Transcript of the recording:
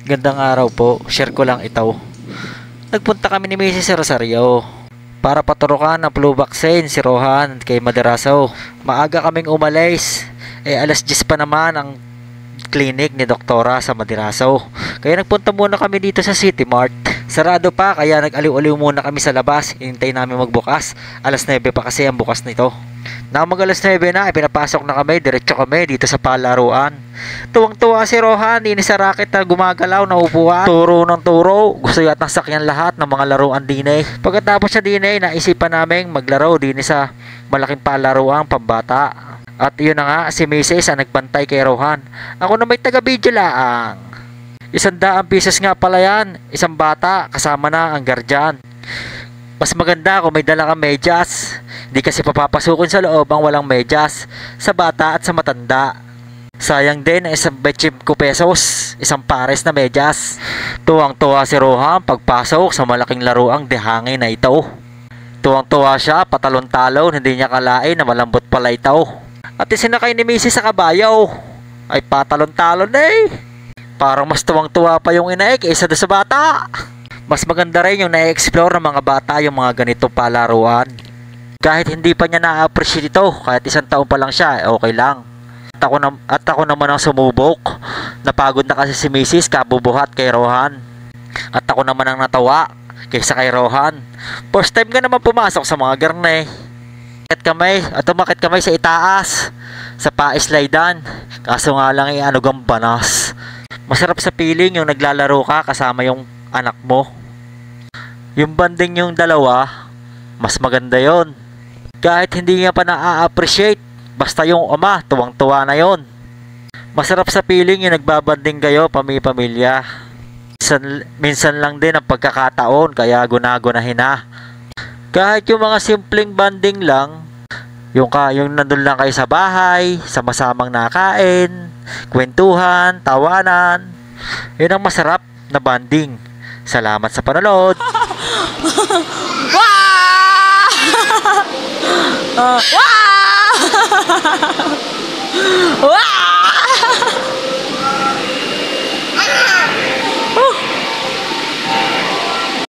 Gandang araw po, share ko lang ito. Nagpunta kami ni Mrs. Rosario para paturukan ng flu vaccine si Rohan kay Maderaso. Maaga kaming umalis, alas 10 pa naman ang clinic ni Doktora sa Maderaso. Kaya nagpunta muna kami dito sa City Mart. Sarado pa kaya nag-aliw-aliw muna kami sa labas. Hinintay namin magbukas. Alas 9 pa kasi ang bukas nito. Nang mag alas 9 na, pinapasok na kami, diretso kami dito sa palaruan. Tuwang-tuwa si Rohan, ini sa racket na gumagalaw na upuan. Turo ng turo, gusto yatang sakyan lahat ng mga laruan din eh. Pagkatapos sa din eh, naisipan namin maglaro din sa malaking palaruan pambata. At yun na nga, si Mrs. ang nagbantay kay Rohan. Ako na may taga-video laang. 100 pesos nga pala yan, isang bata, kasama na ang guardian. Mas maganda kung may dala kang medyas. Di kasi papapasukin sa loob ang walang medyas sa bata at sa matanda. Sayang din ang 25 pesos, isang pares na medyas. Tuwang-tuwa si Rohan pagpasok sa malaking laruang dehangin na ito. Tuwang-tuwa siya, patalon-talon, hindi niya kalain na malambot pala ito. At isinakay ni Mrs. sa kabayaw. Ay patalon-talon eh. Parang mas tuwang-tuwa pa yung inaik kaysa sa bata. Mas maganda rin yung na-explore ng mga bata yung mga ganito palaruan. Kahit hindi pa niya na-appreciate ito, kahit 1 taon pa lang siya, okay lang. At ako naman ang sumubok. Napagod na kasi si Mrs. kabubuhat kay Rohan. At ako naman ang natawa kaysa kay Rohan. First time ka naman pumasok sa mga garne. Umakit kami sa itaas, sa pa-slidean. Kaso nga lang ano gambanas. Masarap sa feeling yung naglalaro ka kasama yung anak mo. Yung banding yung dalawa, mas maganda yon. Kahit hindi niya pa na-appreciate, basta yung ama, tuwang-tuwa na yon. Masarap sa feeling yung nagbabanding kayo, pamilya. Minsan lang din ang pagkakataon, kaya gunagunahin na. Kahit yung mga simpleng banding lang, yung nandun lang kayo sa bahay, sama-samang nakain, kwentuhan, tawanan, yun ang masarap na banding. Salamat sa panonood. Wow! Wow!